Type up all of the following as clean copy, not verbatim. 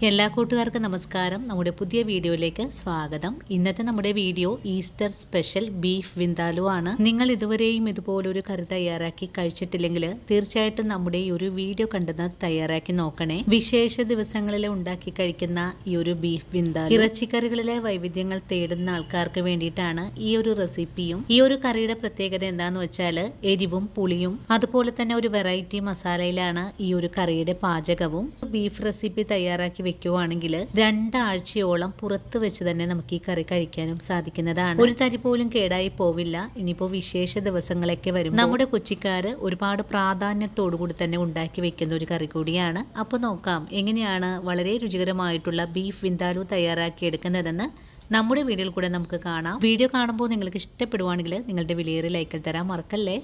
എല്ലാ കൂട്ടുകാർക്കും നമസ്കാരം. നമ്മുടെ പുതിയ വീഡിയോയിലേക്ക് സ്വാഗതം. ഇന്നത്തെ നമ്മുടെ video Easter special beef vindaloo ആണ്. നിങ്ങൾ ഇതുവരെയും ഇതുപോലൊരു കറി തയ്യാറാക്കി കഴിച്ചിട്ടില്ലെങ്കിൽ തീർച്ചയായിട്ടും നമ്മുടെ ഈ ഒരു വീഡിയോ കണ്ടെന്ന് തയ്യാറാക്കി നോക്കണേ. വിശേഷ ദിവസങ്ങളിൽ ഉണ്ടാക്കി കഴിക്കുന്ന ഈ ഒരു ബീഫ് വിന്താലു ഇറച്ചിക്കറികളിലെ വൈവിധ്യങ്ങൾ തേടുന്ന ആൾക്കാർക്ക് വേണ്ടിയിട്ടാണ് ഈ ഒരു റെസിപ്പിയും. ഈ ഒരു കറിയുടെ പ്രത്യേകത എന്താന്ന് വെച്ചാൽ എരിവും പുളിയും അതുപോലെ തന്നെ ഒരു വെറൈറ്റി മസാലയിലാണ് ഈ ഒരു കറിയുടെ പാചകവും. ബീഫ് റെസിപ്പി തയ്യാറാക്കി വെക്കുവാണെങ്കിൽ 2 ആഴ്ചയോളം പുറത്ത് വെച്ച് തന്നെ നമുക്ക് ഈ കറി കഴിക്കാനും സാധിക്കുന്നതാണ്. ഒരു തരി പോലും കേടായി പോവില്ല. ഇനിയിപ്പോ വിശേഷ ദിവസങ്ങളൊക്കെ വരും നമ്മുടെ കൊച്ചിക്കാര് ഒരുപാട് പ്രാധാന്യത്തോടുകൂടി തന്നെ ഉണ്ടാക്കി വെക്കുന്ന ഒരു കറി കൂടിയാണ്. അപ്പൊ നോക്കാം എങ്ങനെയാണ് വളരെ രുചികരമായിട്ടുള്ള ബീഫ് വിന്താലു തയ്യാറാക്കി എടുക്കുന്നതെന്ന് നമ്മുടെ വീഡിയോയിൽ കൂടെ നമുക്ക് കാണാം. വീഡിയോ കാണുമ്പോൾ നിങ്ങൾക്ക് ഇഷ്ടപ്പെടുവാണെങ്കിൽ നിങ്ങളുടെ വിലയേറിയ ലൈക്ക് തരാൻ മറക്കല്ലേ.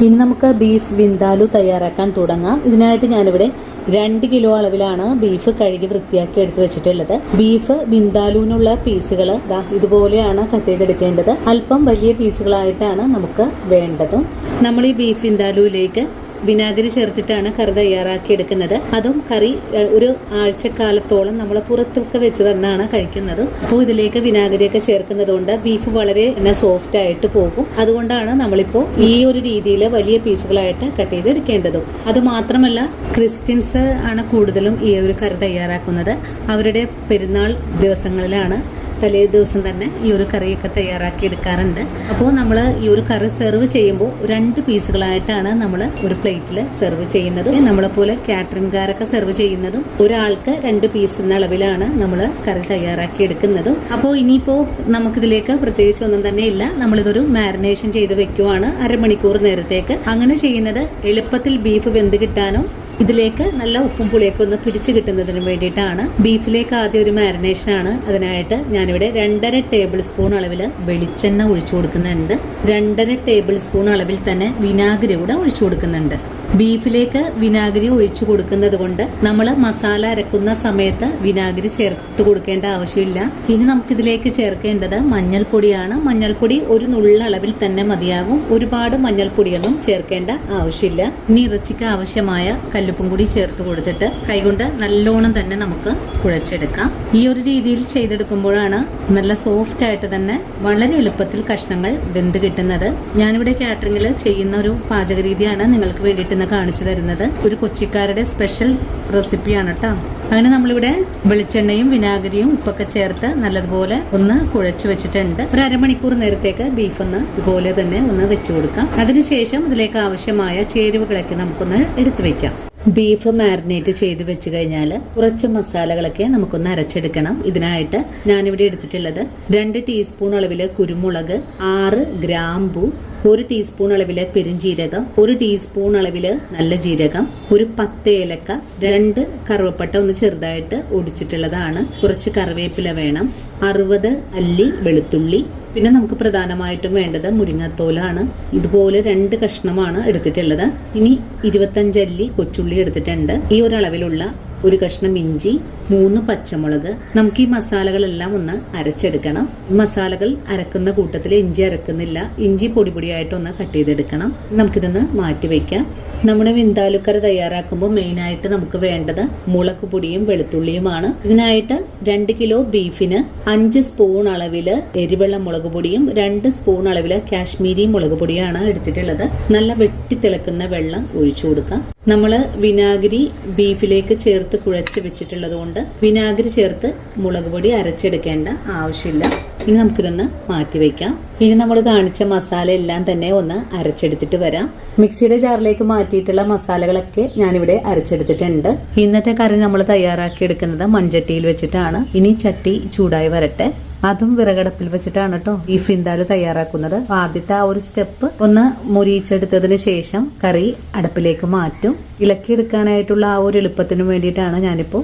ഇനി നമുക്ക് ബീഫ് വിന്താലു തയ്യാറാക്കാൻ തുടങ്ങാം. ഇതിനായിട്ട് ഞാനിവിടെ 2 കിലോ അളവിലാണ് ബീഫ് കഴുകി വൃത്തിയാക്കി എടുത്തു വെച്ചിട്ടുള്ളത്. ബീഫ് വിന്താലുവിനുള്ള പീസുകൾ ഇതുപോലെയാണ് കട്ട് ചെയ്തെടുക്കേണ്ടത്. അല്പം വലിയ പീസുകളായിട്ടാണ് നമുക്ക് വേണ്ടതും. നമ്മൾ ഈ ബീഫ് വിന്താലുവിലേക്ക് വിനാഗിരി ചേർത്തിട്ടാണ് കറി തയ്യാറാക്കി എടുക്കുന്നത്. അതും കറി ഒരു ആഴ്ചക്കാലത്തോളം നമ്മൾ പുറത്തൊക്കെ വെച്ച് തന്നെയാണ് കഴിക്കുന്നത്. അപ്പോൾ ഇതിലേക്ക് വിനാഗിരിയൊക്കെ ചേർക്കുന്നത് കൊണ്ട് ബീഫ് വളരെ സോഫ്റ്റ് ആയിട്ട് പോകും. അതുകൊണ്ടാണ് നമ്മളിപ്പോൾ ഈ ഒരു രീതിയിൽ വലിയ പീസുകളായിട്ട് കട്ട് ചെയ്തെടുക്കേണ്ടതും. അത് മാത്രമല്ല ക്രിസ്ത്യൻസ് ആണ് കൂടുതലും ഈ ഒരു കറി തയ്യാറാക്കുന്നത്. അവരുടെ പെരുന്നാൾ ദിവസങ്ങളിലാണ് തലേ ദിവസം തന്നെ ഈ ഒരു കറിയൊക്കെ തയ്യാറാക്കി എടുക്കാറുണ്ട്. അപ്പോൾ നമ്മൾ ഈ ഒരു കറി സെർവ് ചെയ്യുമ്പോൾ 2 പീസുകളായിട്ടാണ് നമ്മൾ ഒരു പ്ലേറ്റിൽ സെർവ് ചെയ്യുന്നത്. നമ്മളെപ്പോലെ കാറ്ററിംഗുകാരൊക്കെ സെർവ് ചെയ്യുന്നതും ഒരാൾക്ക് 2 പീസ് എന്ന അളവിലാണ് നമ്മൾ കറി തയ്യാറാക്കി എടുക്കുന്നതും. അപ്പോൾ ഇനിയിപ്പോൾ നമുക്കിതിലേക്ക് പ്രത്യേകിച്ച് ഒന്നും തന്നെ ഇല്ല. നമ്മളിതൊരു മാരിനേഷൻ ചെയ്ത് വെക്കുവാണ് 1/2 മണിക്കൂർ നേരത്തേക്ക്. അങ്ങനെ ചെയ്യുന്നത് എളുപ്പത്തിൽ ബീഫ് വെന്ത് കിട്ടാനും ഇതിലേക്ക് നല്ല ഉപ്പും പുളിയൊക്കെ ഒന്ന് പിടിച്ചു കിട്ടുന്നതിന് വേണ്ടിയിട്ടാണ്. ബീഫിലേക്ക് ആദ്യം ഒരു മാരിനേഷൻ ആണ്. അതിനായിട്ട് ഞാനിവിടെ 2.5 ടേബിൾ സ്പൂൺ അളവിൽ വെളിച്ചെണ്ണ ഒഴിച്ചു കൊടുക്കുന്നുണ്ട്. 2.5 ടേബിൾ സ്പൂൺ അളവിൽ തന്നെ വിനാഗിരി കൂടെ ഒഴിച്ചു കൊടുക്കുന്നുണ്ട്. ബീഫിലേക്ക് വിനാഗിരി ഒഴിച്ചു കൊടുക്കുന്നത് കൊണ്ട് നമ്മൾ മസാല അരക്കുന്ന സമയത്ത് വിനാഗിരി ചേർത്ത് കൊടുക്കേണ്ട ആവശ്യമില്ല. ഇനി നമുക്കിതിലേക്ക് ചേർക്കേണ്ടത് മഞ്ഞൾപ്പൊടിയാണ്. മഞ്ഞൾപ്പൊടി ഒരു നുള്ള അളവിൽ തന്നെ മതിയാകും. ഒരുപാട് മഞ്ഞൾപ്പൊടിയൊന്നും ചേർക്കേണ്ട ആവശ്യമില്ല. ഇനി ഇറച്ചിക്ക് ആവശ്യമായ കല്ലുപ്പും കൂടി ചേർത്ത് കൊടുത്തിട്ട് കൈകൊണ്ട് നല്ലോണം തന്നെ നമുക്ക് കുഴച്ചെടുക്കാം. ഈ ഒരു രീതിയിൽ ചെയ്തെടുക്കുമ്പോഴാണ് നല്ല സോഫ്റ്റ് ആയിട്ട് തന്നെ വളരെ എളുപ്പത്തിൽ കഷ്ണങ്ങൾ വെന്ത് കിട്ടുന്നത്. ഞാനിവിടെ കാറ്ററിംഗിൽ ചെയ്യുന്ന ഒരു പാചക രീതിയാണ് നിങ്ങൾക്ക് വേണ്ടിയിട്ട് കാണിച്ചു തരുന്നത്. ഒരു കൊച്ചിക്കാരുടെ സ്പെഷ്യൽ റെസിപ്പിയാണ് കേട്ടോ. അങ്ങനെ നമ്മളിവിടെ വെളിച്ചെണ്ണയും വിനാഗിരിയും ഉപ്പൊക്കെ ചേർത്ത് നല്ലതുപോലെ ഒന്ന് കുഴച്ചു വെച്ചിട്ടുണ്ട്. ഒരു 1/2 മണിക്കൂർ നേരത്തേക്ക് ബീഫ് ഒന്ന് ഇതുപോലെ തന്നെ ഒന്ന് വെച്ചു കൊടുക്കാം. അതിനുശേഷം ഇതിലേക്ക് ആവശ്യമായ ചേരുവകളൊക്കെ നമുക്കൊന്ന് എടുത്തു വെക്കാം. ബീഫ് മാരിനേറ്റ് ചെയ്ത് വെച്ച് കഴിഞ്ഞാൽ കുറച്ച് മസാലകളൊക്കെ നമുക്കൊന്ന് അരച്ചെടുക്കണം. ഇതിനായിട്ട് ഞാനിവിടെ എടുത്തിട്ടുള്ളത് 2 ടീസ്പൂൺ അളവില് കുരുമുളക്, 6 ഗ്രാമ്പു, 1 ടീസ്പൂൺ അളവില് പെരുംജീരകം, 1 ടീസ്പൂൺ അളവില് നല്ല ജീരകം, ഒരു 10 ഏലക്ക, 2 കറുവപ്പട്ട ഒന്ന് ചെറുതായിട്ട് ഒടിച്ചിട്ടുള്ളതാണ്, കുറച്ച് കറിവേപ്പില വേണം, 60 അല്ലി വെളുത്തുള്ളി, പിന്നെ നമുക്ക് പ്രധാനമായിട്ടും വേണ്ടത് മുരിങ്ങത്തോലാണ്. ഇതുപോലെ 2 കഷ്ണമാണ് എടുത്തിട്ടുള്ളത്. ഇനി 25 അല്ലി കൊച്ചുള്ളി എടുത്തിട്ടുണ്ട്. ഈ ഒരു അളവിലുള്ള 1 കഷ്ണം ഇഞ്ചി, 3 പച്ചമുളക്. നമുക്ക് ഈ മസാലകളെല്ലാം ഒന്ന് അരച്ചെടുക്കണം. മസാലകൾ അരക്കുന്ന കൂട്ടത്തിൽ ഇഞ്ചി അരക്കുന്നില്ല. ഇഞ്ചി പൊടിയായിട്ടൊന്ന് കട്ട് ചെയ്തെടുക്കണം. നമുക്കിതൊന്ന് മാറ്റി വെക്കാം. നമ്മുടെ വിന്താലുക്കറി തയ്യാറാക്കുമ്പോൾ മെയിനായിട്ട് നമുക്ക് വേണ്ടത് മുളക് പൊടിയും വെളുത്തുള്ളിയുമാണ്. ഇതിനായിട്ട് 2 കിലോ ബീഫിന് 5 സ്പൂൺ അളവില് എരിവെള്ള മുളക് പൊടിയും 2 സ്പൂൺ അളവില് കാശ്മീരി മുളക് പൊടിയാണ് എടുത്തിട്ടുള്ളത്. നല്ല വെട്ടിത്തിളക്കുന്ന വെള്ളം ഒഴിച്ചു കൊടുക്കാം. നമ്മള് വിനാഗിരി ബീഫിലേക്ക് ചേർത്ത് കുഴച്ച് വെച്ചിട്ടുള്ളത് കൊണ്ട് വിനാഗിരി ചേർത്ത് മുളക് പൊടി അരച്ചെടുക്കേണ്ട ആവശ്യമില്ല. ഇനി നമുക്കിതൊന്ന് മാറ്റി വെക്കാം. ഇനി നമ്മൾ കാണിച്ച മസാല എല്ലാം തന്നെ ഒന്ന് അരച്ചെടുത്തിട്ട് വരാം. മിക്സിയുടെ ജാറിലേക്ക് മാറ്റിയിട്ടുള്ള മസാലകളൊക്കെ ഞാനിവിടെ അരച്ചെടുത്തിട്ടുണ്ട്. ഇന്നത്തെ കറി നമ്മൾ തയ്യാറാക്കി എടുക്കുന്നത് മൺചട്ടിയിൽ വെച്ചിട്ടാണ്. ഇനി ചട്ടി ചൂടായി വരട്ടെ. അതും വിറകടപ്പിൽ വെച്ചിട്ടാണ് കേട്ടോ ബീഫ് വിന്താലു തയ്യാറാക്കുന്നത്. ആദ്യത്തെ ആ ഒരു സ്റ്റെപ്പ് ഒന്ന് മുരിയിച്ചെടുത്തതിന് ശേഷം കറി അടുപ്പിലേക്ക് മാറ്റും. ഇളക്കിയെടുക്കാനായിട്ടുള്ള ആ ഒരു എളുപ്പത്തിന് വേണ്ടിയിട്ടാണ് ഞാനിപ്പോൾ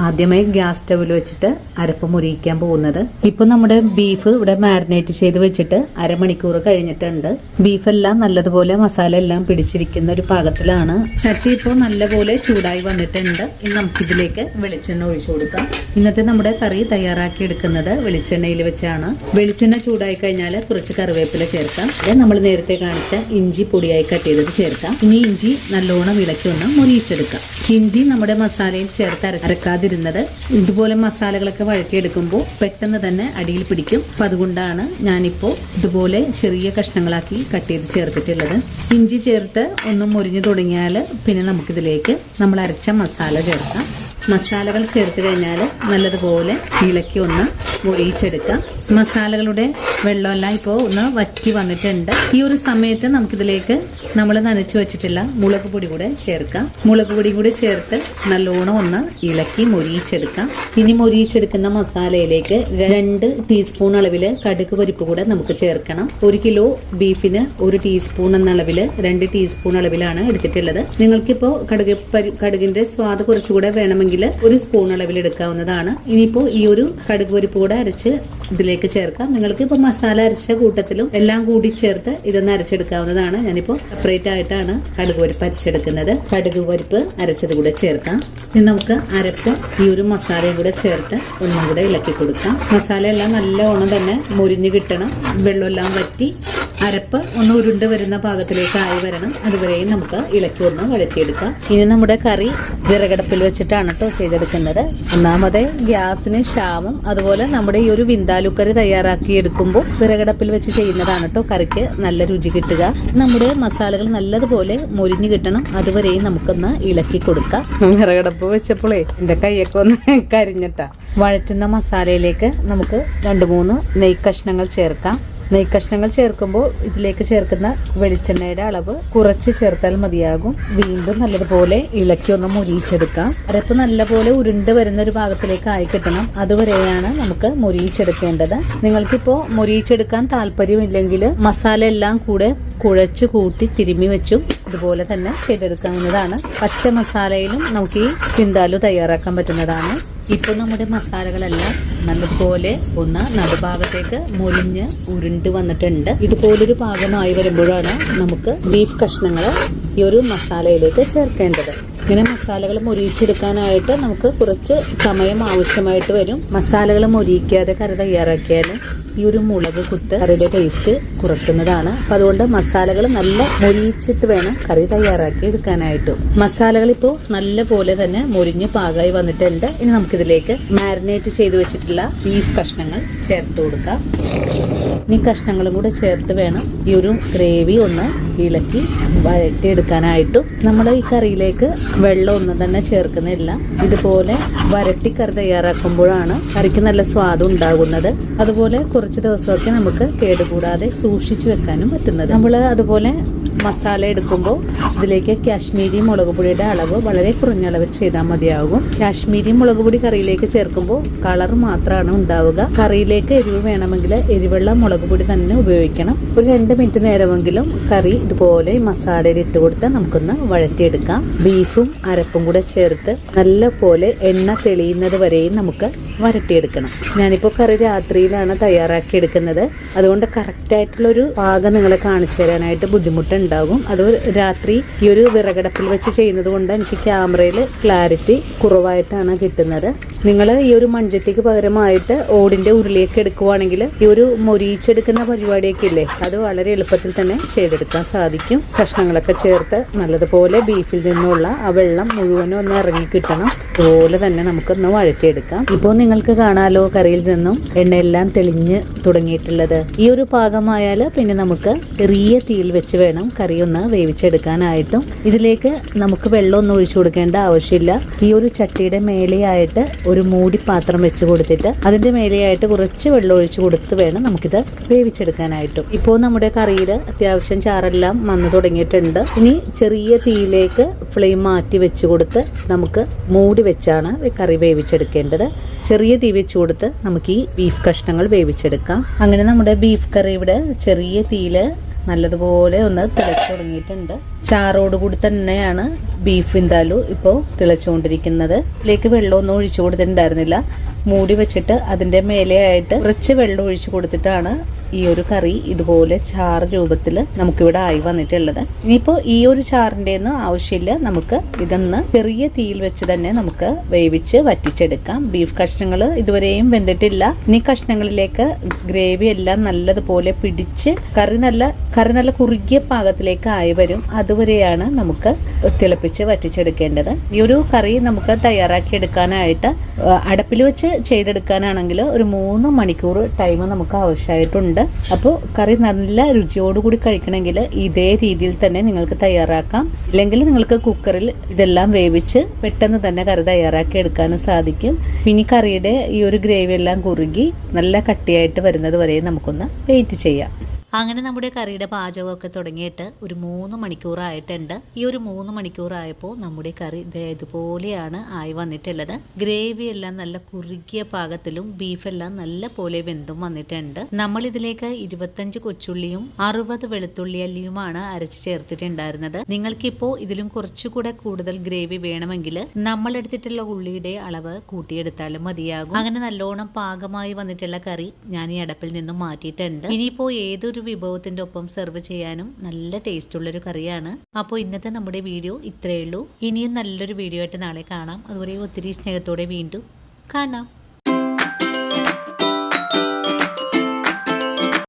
ആദ്യമേ ഗ്യാസ് സ്റ്റവിൽ വെച്ചിട്ട് അരപ്പ് മുരിയിക്കാൻ പോകുന്നത്. ഇപ്പൊ നമ്മുടെ ബീഫ് ഇവിടെ മാരിനേറ്റ് ചെയ്ത് വെച്ചിട്ട് 1/2 മണിക്കൂർ കഴിഞ്ഞിട്ടുണ്ട്. ബീഫെല്ലാം നല്ലതുപോലെ മസാല എല്ലാം പിടിച്ചിരിക്കുന്ന ഒരു പാകത്തിലാണ്. ചട്ടി ഇപ്പോൾ നല്ലപോലെ ചൂടായി വന്നിട്ടുണ്ട്. ഇനി നമുക്കിതിലേക്ക് വെളിച്ചെണ്ണ ഒഴിച്ചു കൊടുക്കാം. ഇന്നത്തെ നമ്മുടെ കറി തയ്യാറാക്കി എടുക്കുന്നത് വെളിച്ചെണ്ണ വെളിച്ചെണ്ണയിൽ വെച്ചാണ്. വെളിച്ചെണ്ണ ചൂടായി കഴിഞ്ഞാൽ കുറച്ച് കറിവേപ്പില ചേർക്കാം. നമ്മൾ നേരത്തെ കാണിച്ച ഇഞ്ചി പൊടിയായി കട്ട് ചെയ്തത് ചേർക്കാം. ഇനി ഇഞ്ചി നല്ലോണം ഇളക്കി ഒന്ന് മുരിയിച്ചെടുക്കാം. ഇഞ്ചി നമ്മുടെ മസാലയിൽ ചേർത്ത് അരക്കാതിരുന്നത് ഇതുപോലെ മസാലകളൊക്കെ വഴറ്റിയെടുക്കുമ്പോൾ പെട്ടെന്ന് തന്നെ അടിയിൽ പിടിക്കും. അപ്പം അതുകൊണ്ടാണ് ഞാനിപ്പോൾ ഇതുപോലെ ചെറിയ കഷ്ണങ്ങളാക്കി കട്ട് ചെയ്ത് ചേർത്തിട്ടുള്ളത്. ഇഞ്ചി ചേർത്ത് ഒന്ന് മുരിഞ്ഞു തുടങ്ങിയാൽ പിന്നെ നമുക്കിതിലേക്ക് നമ്മൾ അരച്ച മസാല ചേർക്കാം. മസാലകൾ ചേർത്ത് കഴിഞ്ഞാൽ നല്ലതുപോലെ ഇളക്കി ഒന്ന് മുരിയിച്ചെടുക്കാം. മസാലകളുടെ വെള്ളമെല്ലാം ഇപ്പോൾ ഒന്ന് വറ്റി വന്നിട്ടുണ്ട്. ഈ ഒരു സമയത്ത് നമുക്കിതിലേക്ക് നമ്മൾ നനച്ച് വെച്ചിട്ടുള്ള മുളക് പൊടി കൂടെ ചേർക്കാം. മുളക് പൊടി കൂടി ചേർത്ത് നല്ലോണം ഒന്ന് ഇളക്കി മുരിയിച്ചെടുക്കാം. ഇനി മുരിയിച്ചെടുക്കുന്ന മസാലയിലേക്ക് 2 ടീസ്പൂൺ അളവിൽ കടുക് പരിപ്പ് കൂടെ നമുക്ക് ചേർക്കണം. 1 കിലോ ബീഫിന് 1 ടീസ്പൂൺ എന്ന അളവിൽ 2 ടീസ്പൂൺ അളവിലാണ് എടുത്തിട്ടുള്ളത്. നിങ്ങൾക്കിപ്പോൾ കടുകിന്റെ സ്വാദ് കുറച്ചുകൂടെ വേണമെങ്കിൽ 1 സ്പൂൺ അളവിൽ എടുക്കാവുന്നതാണ്. ഇനിയിപ്പോൾ ഈ ഒരു കടുക് പരിപ്പ് കൂടെ അരച്ച് ഇതിലേക്ക് ചേർക്കാം. നിങ്ങൾക്ക് ഇപ്പോൾ മസാല അരച്ച കൂട്ടത്തിലും എല്ലാം കൂടി ചേർത്ത് ഇതൊന്ന് അരച്ചെടുക്കാവുന്നതാണ്. ഞാനിപ്പോൾ സെപ്പറേറ്റ് ആയിട്ടാണ് കടുക് പരിപ്പ് അരച്ചെടുക്കുന്നത്. കടുക് പരിപ്പ് അരച്ചത് കൂടെ ചേർക്കാം. ഇനി നമുക്ക് അരപ്പ് ഈ ഒരു മസാലയും കൂടെ ചേർത്ത് ഒന്നും കൂടെ ഇളക്കി കൊടുക്കാം. മസാല എല്ലാം നല്ലവണ്ണം തന്നെ മുരിഞ്ഞു കിട്ടണം. വെള്ളമെല്ലാം വറ്റി അരപ്പ് ഒന്ന് ഉരുണ്ട് വരുന്ന പാകത്തിലേക്ക് ആയി വരണം. അതുവരെയും നമുക്ക് ഇളക്കി ഒന്ന് വഴറ്റിയെടുക്കാം. ഇനി നമ്മുടെ കറി വിറകടുപ്പിൽ വെച്ചിട്ടാണ് കേട്ടോ ചെയ്തെടുക്കുന്നത്. ഒന്നാമത് ഗ്യാസിന് ക്ഷാമം, അതുപോലെ നമ്മുടെ ഈ ഒരു വിന്താലുക്കറി തയ്യാറാക്കി എടുക്കുമ്പോൾ വിറകടുപ്പിൽ വെച്ച് ചെയ്യുന്നതാണ് കേട്ടോ കറിക്ക് നല്ല രുചി കിട്ടുക. നമ്മുടെ മസാലകൾ നല്ലതുപോലെ മൊരിഞ്ഞു കിട്ടണം. അതുവരെയും നമുക്കൊന്ന് ഇളക്കി കൊടുക്കാം. വിറകടുപ്പ് വെച്ചപ്പോഴേ എന്റെ കൈയൊക്കെ ഒന്ന് കരിഞ്ഞിട്ടാ. വഴറ്റുന്ന മസാലയിലേക്ക് നമുക്ക് 2-3 നെയ് കഷ്ണങ്ങൾ ചേർക്കാം. നെയ്ക്കഷ്ണങ്ങൾ ചേർക്കുമ്പോൾ ഇതിലേക്ക് ചേർക്കുന്ന വെളിച്ചെണ്ണയുടെ അളവ് കുറച്ച് ചേർത്താൽ മതിയാകും. വീണ്ടും നല്ലതുപോലെ ഇളക്കി ഒന്ന് മുരിയിച്ചെടുക്കാം. അരപ്പ് നല്ലപോലെ ഉരുണ്ട് വരുന്ന ഒരു ഭാഗത്തിലേക്ക് ആയി കിട്ടണം. അതുവരെയാണ് നമുക്ക് മുരിയിച്ചെടുക്കേണ്ടത്. നിങ്ങൾക്കിപ്പോൾ മുരിയിച്ചെടുക്കാൻ താല്പര്യമില്ലെങ്കിൽ മസാല എല്ലാം കൂടെ കുഴച്ച് കൂട്ടി തിരുമ്മി വെച്ചും ഇതുപോലെ തന്നെ ചെയ്തെടുക്കാവുന്നതാണ്. പച്ച മസാലയിലും നമുക്ക് ഈ വിന്താലു തയ്യാറാക്കാൻ പറ്റുന്നതാണ്. ഇപ്പോൾ നമ്മുടെ മസാലകളെല്ലാം നല്ലതുപോലെ ഒന്ന് നടുഭാഗത്തേക്ക് മൊരിഞ്ഞ് ഉരുണ്ട് വന്നിട്ടുണ്ട്. ഇതുപോലൊരു പാകമായി വരുമ്പോഴാണ് നമുക്ക് ബീഫ് കഷ്ണങ്ങൾ ഈ ഒരു മസാലയിലേക്ക് ചേർക്കേണ്ടത്. ഇങ്ങനെ മസാലകൾ മൊരിയിച്ചെടുക്കാനായിട്ട് നമുക്ക് കുറച്ച് സമയം ആവശ്യമായിട്ട് വരും. മസാലകൾ മൊരിയിക്കാതെ കറി തയ്യാറാക്കിയാൽ ഈ ഒരു മുളക് കുത്ത് കറിയുടെ ടേസ്റ്റ് കുറയ്ക്കുന്നതാണ്. അപ്പം അതുകൊണ്ട് മസാലകൾ നല്ല മൊരിയിച്ചിട്ട് വേണം കറി തയ്യാറാക്കി എടുക്കാനായിട്ടും. മസാലകൾ ഇപ്പോൾ നല്ല പോലെ തന്നെ മൊരിഞ്ഞ് പാകമായി വന്നിട്ടുണ്ട്. ഇനി നമുക്കിതിലേക്ക് മാരിനേറ്റ് ചെയ്ത് വെച്ചിട്ടുള്ള ബീഫ് കഷ്ണങ്ങൾ ചേർത്ത് കൊടുക്കാം. ഇനി കഷ്ണങ്ങളും കൂടെ ചേർത്ത് വേണം ഈ ഒരു ഗ്രേവി ഒന്ന് ഇളക്കി വരട്ടിയെടുക്കാനായിട്ടും. നമ്മൾ ഈ കറിയിലേക്ക് വെള്ളം ഒന്നും തന്നെ ചേർക്കുന്നില്ല. ഇതുപോലെ വരട്ടി കറി തയ്യാറാക്കുമ്പോഴാണ് കറിക്ക് നല്ല സ്വാദം ഉണ്ടാകുന്നത്. അതുപോലെ കുറച്ച് ദിവസമൊക്കെ നമുക്ക് കേടുകൂടാതെ സൂക്ഷിച്ചു വെക്കാനും പറ്റുന്നത്. നമ്മൾ അതുപോലെ മസാല എടുക്കുമ്പോൾ ഇതിലേക്ക് കാശ്മീരി മുളക് പൊടിയുടെ അളവ് വളരെ കുറഞ്ഞ അളവിൽ ചെയ്താൽ മതിയാകും. കാശ്മീരി മുളക് പൊടി കറിയിലേക്ക് ചേർക്കുമ്പോൾ കളർ മാത്രമാണ് ഉണ്ടാവുക. കറിയിലേക്ക് എരിവ് വേണമെങ്കിൽ എരിവുള്ള മുളക് പൊടി തന്നെ ഉപയോഗിക്കണം. ഒരു 2 മിനിറ്റ് നേരമെങ്കിലും കറി ഇതുപോലെ മസാലയിൽ ഇട്ട് കൊടുത്ത് നമുക്കൊന്ന് വഴറ്റിയെടുക്കാം. ബീഫും അരപ്പും കൂടെ ചേർത്ത് നല്ല പോലെ എണ്ണ തെളിയുന്നത് വരെയും നമുക്ക് വരട്ടിയെടുക്കണം. ഞാനിപ്പോൾ കറി രാത്രിയിലാണ് തയ്യാറാക്കി എടുക്കുന്നത്. അതുകൊണ്ട് കറക്റ്റായിട്ടുള്ളൊരു പാകം നിങ്ങളെ കാണിച്ചു തരാനായിട്ട് ബുദ്ധിമുട്ടുണ്ടാകും. അത് രാത്രി ഈ ഒരു വിറകടപ്പിൽ വെച്ച് ചെയ്യുന്നത് കൊണ്ട് എനിക്ക് ക്യാമറയിൽ ക്ലാരിറ്റി കുറവായിട്ടാണ് കിട്ടുന്നത്. നിങ്ങൾ ഈ ഒരു മൺചട്ടിക്ക് പകരമായിട്ട് ഓടിന്റെ ഉരുളിയൊക്കെ എടുക്കുവാണെങ്കിൽ ഈ ഒരു മൊരിയിച്ചെടുക്കുന്ന പരിപാടിയൊക്കെ ഇല്ലേ, അത് വളരെ എളുപ്പത്തിൽ തന്നെ ചെയ്തെടുക്കാൻ സാധിക്കും. കഷ്ണങ്ങളൊക്കെ ചേർത്ത് നല്ലതുപോലെ ബീഫിൽ നിന്നുള്ള ആ വെള്ളം മുഴുവനും ഒന്ന് ഇറങ്ങി കിട്ടണം. അതുപോലെ തന്നെ നമുക്കൊന്ന് വഴറ്റിയെടുക്കാം. ഇപ്പോൾ നിങ്ങൾക്ക് കാണാലോ കറിയിൽ നിന്നും എണ്ണയെല്ലാം തെളിഞ്ഞ് തുടങ്ങിയിട്ടുള്ളത്. ഈ ഒരു പാകമായാൽ പിന്നെ നമുക്ക് ചെറിയ തീയിൽ വെച്ച് വേണം കറി ഒന്ന് വേവിച്ചെടുക്കാനായിട്ടും. ഇതിലേക്ക് നമുക്ക് വെള്ളമൊന്നും ഒഴിച്ചു കൊടുക്കേണ്ട ആവശ്യമില്ല. ഈ ഒരു ചട്ടിയുടെ മേലെയായിട്ട് ഒരു മൂടി പാത്രം വെച്ച് കൊടുത്തിട്ട് അതിന്റെ മേലെയായിട്ട് കുറച്ച് വെള്ളം ഒഴിച്ചു കൊടുത്ത് വേണം നമുക്കിത് വേവിച്ചെടുക്കാനായിട്ടും. ഇപ്പോൾ നമ്മുടെ കറിയിൽ അത്യാവശ്യം ചാറെല്ലാം വന്നു തുടങ്ങിയിട്ടുണ്ട്. ഇനി ചെറിയ തീയിലേക്ക് ഫ്ലെയിം മാറ്റി വെച്ച് കൊടുത്ത് നമുക്ക് മൂടി വെച്ചാണ് കറി വേവിച്ചെടുക്കേണ്ടത്. ചെറിയ തീ വെച്ച് കൊടുത്ത് നമുക്ക് ഈ ബീഫ് കഷ്ണങ്ങൾ വേവിച്ചെടുക്കാം. അങ്ങനെ നമ്മുടെ ബീഫ് കറി ഇവിടെ ചെറിയ തീയില് നല്ലതുപോലെ ഒന്ന് തിളച്ചു തുടങ്ങിയിട്ടുണ്ട്. ചാറോടുകൂടി തന്നെയാണ് ബീഫ് വിന്താലു ഇപ്പോൾ തിളച്ചുകൊണ്ടിരിക്കുന്നത്. ഇതിലേക്ക് വെള്ളമൊന്നും ഒഴിച്ചു കൊടുത്തിട്ടുണ്ടായിരുന്നില്ല. മൂടി വെച്ചിട്ട് അതിന്റെ മേലെയായിട്ട് കുറച്ച് വെള്ളം ഒഴിച്ചു കൊടുത്തിട്ടാണ് ഈ ഒരു കറി ഇതുപോലെ ചാറ് രൂപത്തിൽ നമുക്കിവിടെ ആയി വന്നിട്ടുള്ളത്. ഇനിയിപ്പോൾ ഈ ഒരു ചാറിൻ്റെ ഒന്നും ആവശ്യമില്ല, നമുക്ക് ഇതൊന്ന് ചെറിയ തീയിൽ വെച്ച് തന്നെ നമുക്ക് വേവിച്ച് വറ്റിച്ചെടുക്കാം. ബീഫ് കഷ്ണങ്ങൾ ഇതുവരെയും വെന്തിട്ടില്ല. ഇനി കഷ്ണങ്ങളിലേക്ക് ഗ്രേവി എല്ലാം നല്ലതുപോലെ പിടിച്ച് കറി നല്ല കുറുകിയ പാകത്തിലേക്ക് ആയി വരും. അതുവരെയാണ് നമുക്ക് തിളപ്പിച്ച് വറ്റിച്ചെടുക്കേണ്ടത്. ഈ ഒരു കറി നമുക്ക് തയ്യാറാക്കി എടുക്കാനായിട്ട് അടപ്പിൽ വെച്ച് ചെയ്തെടുക്കാനാണെങ്കിൽ ഒരു 3 മണിക്കൂർ ടൈം നമുക്ക് ആവശ്യമായിട്ടുണ്ട്. അപ്പോൾ കറി നല്ല രുചിയോടുകൂടി കഴിക്കണമെങ്കിൽ ഇതേ രീതിയിൽ തന്നെ നിങ്ങൾക്ക് തയ്യാറാക്കാം. ഇല്ലെങ്കിൽ നിങ്ങൾക്ക് കുക്കറിൽ ഇതെല്ലാം വേവിച്ച് പെട്ടെന്ന് തന്നെ കറി തയ്യാറാക്കി എടുക്കാനും സാധിക്കും. പിന്നെ കറിയുടെ ഈ ഒരു ഗ്രേവി എല്ലാം കുറുകി നല്ല കട്ടിയായിട്ട് വരുന്നത് വരെ നമുക്കൊന്ന് വെയിറ്റ് ചെയ്യാം. അങ്ങനെ നമ്മുടെ കറിയുടെ പാചകമൊക്കെ തുടങ്ങിയിട്ട് ഒരു 3 മണിക്കൂറായിട്ടുണ്ട്. ഈ ഒരു 3 മണിക്കൂറായപ്പോൾ നമ്മുടെ കറി ഇതുപോലെയാണ് ആയി വന്നിട്ടുള്ളത്. ഗ്രേവി എല്ലാം നല്ല കുറുകിയ പാകത്തിലും ബീഫെല്ലാം നല്ല പോലെ വെന്തും വന്നിട്ടുണ്ട്. നമ്മൾ ഇതിലേക്ക് 25 കൊച്ചുള്ളിയും 60 വെളുത്തുള്ളി അല്ലിയുമാണ് അരച്ച് ചേർത്തിട്ടുണ്ടായിരുന്നത്. നിങ്ങൾക്കിപ്പോൾ ഇതിലും കുറച്ചുകൂടെ കൂടുതൽ ഗ്രേവി വേണമെങ്കിൽ നമ്മൾ എടുത്തിട്ടുള്ള ഉള്ളിയുടെ അളവ് കൂട്ടിയെടുത്താലും മതിയാകും. അങ്ങനെ നല്ലോണം പാകമായി വന്നിട്ടുള്ള കറി ഞാൻ ഈ അടപ്പിൽ നിന്നും മാറ്റിയിട്ടുണ്ട്. ഇനിയിപ്പോൾ ഏതൊരു വിഭവത്തിന്റെ ഒപ്പം സെർവ് ചെയ്യാനും നല്ല ടേസ്റ്റ് ഉള്ളൊരു കറിയാണ്. അപ്പോൾ ഇന്നത്തെ നമ്മുടെ വീഡിയോ ഇത്രയേ ഉള്ളൂ. ഇനിയും നല്ലൊരു വീഡിയോ ആയിട്ട് നാളെ കാണാം. അതുവരെ ഒത്തിരി സ്നേഹത്തോടെ വീണ്ടും കാണാം.